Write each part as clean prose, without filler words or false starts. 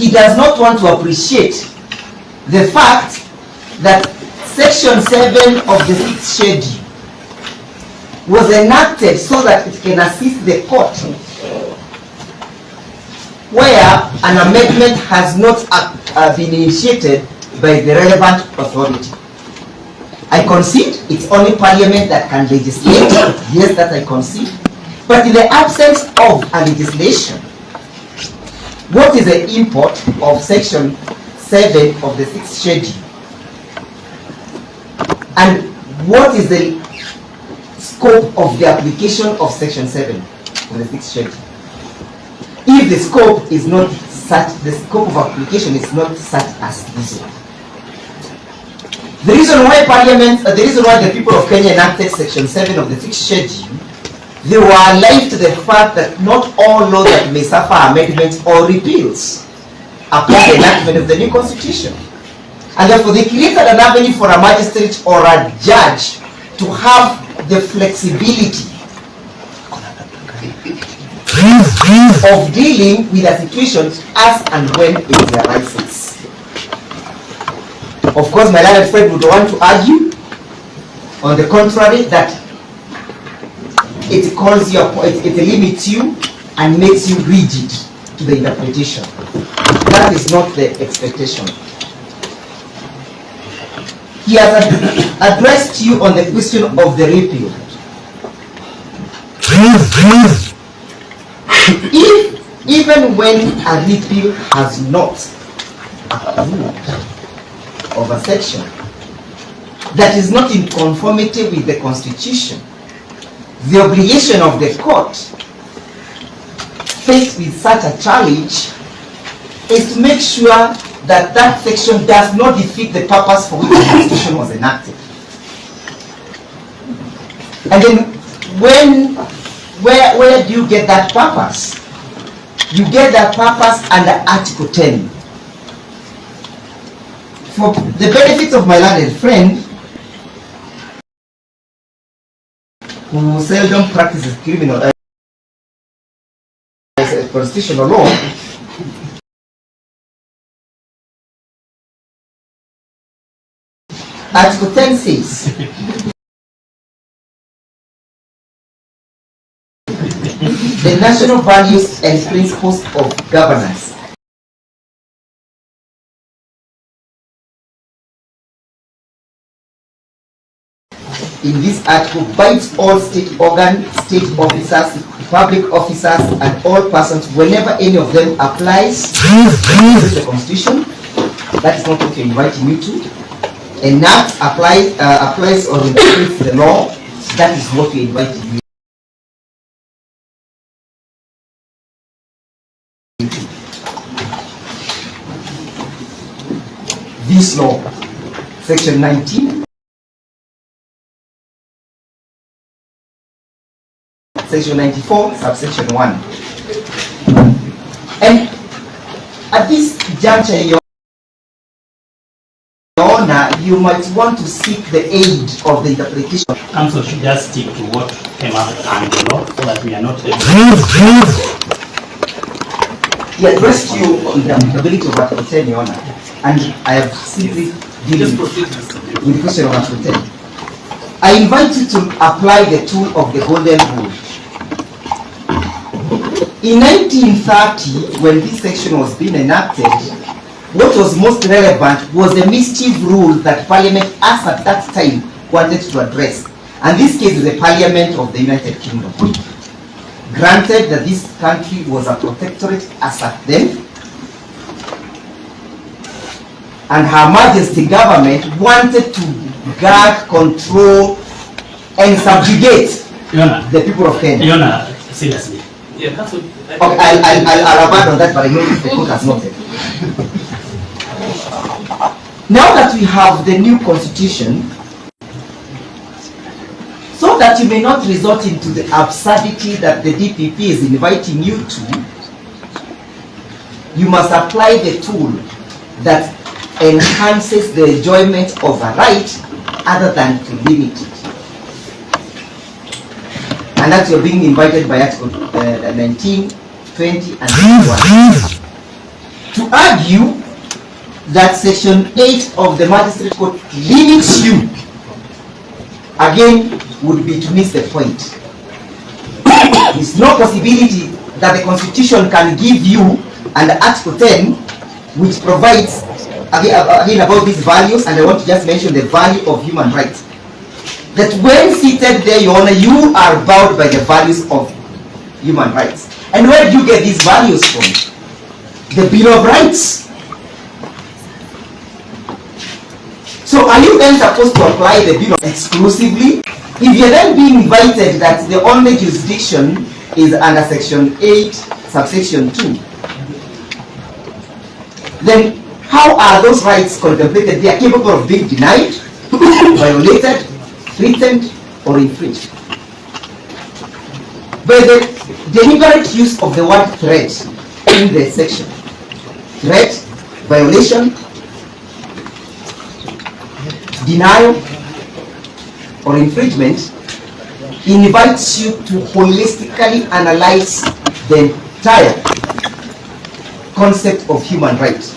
he does not want to appreciate the fact that Section 7 of the 6th schedule was enacted so that it can assist the court where an amendment has not been initiated by the relevant authority. I concede it's only Parliament that can legislate. Yes, that I concede. But in the absence of a legislation, what is the import of Section 7 of the 6th schedule? And what is the scope of the application of Section 7 of the 6th schedule? If the scope is not such, the scope of application is not such as this one. The reason why Parliament, the reason why the people of Kenya enacted Section 7 of the 6th schedule, they were alive to the fact that not all laws that may suffer amendments or repeals apply the enactment of the new constitution. And therefore they created an avenue for a magistrate or a judge to have the flexibility of dealing with a situation as and when it arises. Of course, my learned friend would want to argue, on the contrary, that it calls you, it limits you and makes you rigid to the interpretation. That is not the expectation. He has addressed you on the question of the repeal. If, even when a repeal has not approved of a section that is not in conformity with the Constitution, the obligation of the court faced with such a challenge is to make sure that that section does not defeat the purpose for which the Constitution was enacted. And then where do you get that purpose? You get that purpose under Article 10. For the benefit of my learned friend, who seldom practices criminal constitutional law, Article 10 says, the national values and principles of governance in this article binds all state organs, state officers, public officers, and all persons whenever any of them applies to the Constitution. That is not what you're inviting me to. Enact, applies or interprets the law. That is what you're inviting me to. This law, Section 19, Section 94, subsection 1. And at this juncture, Your Honor, you might want to seek the aid of the interpretation. Council should just stick to what came up and the law so that we are not able He addressed you on the applicability of Article 10, Your Honor, and I have simply dealing with the question of Article 10. I invite you to apply the tool of the Golden Rule. In 1930, when this section was being enacted, what was most relevant was the mischief rule that Parliament, as at that time, wanted to address. And this case is the Parliament of the United Kingdom. Granted that this country was a protectorate as at then, and Her Majesty government wanted to guard, control, and subjugate the people of Kenya. Your Honor, seriously. Yeah, that's what. Okay, I'll abandon that, but I know the court has noted. Now that we have the new constitution, so that you may not resort into the absurdity that the DPP is inviting you to, you must apply the tool that enhances the enjoyment of a right other than to limit it. And that you're being invited by Article 19, 20, and 21. to argue that Section 8 of the Magistrate Court limits you, again, would be to miss the point. There is no possibility that the Constitution can give you, and Article 10, which provides, again about these values, and I want to just mention the value of human rights, that when seated there, Your Honor, you are bound by the values of human rights. And where do you get these values from? The Bill of Rights. So are you then supposed to apply the Bill of Rights exclusively? If you're then being invited that the only jurisdiction is under Section 8, subsection 2, then how are those rights contemplated? They are capable of being denied, violated, threatened, or infringed. By the deliberate use of the word threat in the section, threat, violation, denial, or infringement, invites you to holistically analyze the entire concept of human rights.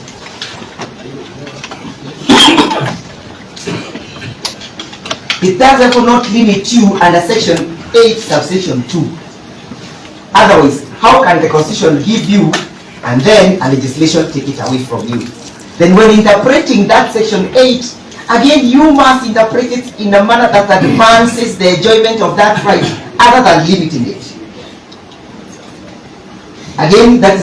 It does therefore not limit you under Section 8, subsection 2. Otherwise, how can the Constitution give you and then a legislation take it away from you? Then when interpreting that Section 8, again, you must interpret it in a manner that advances the enjoyment of that right, other than limiting it. Again, that is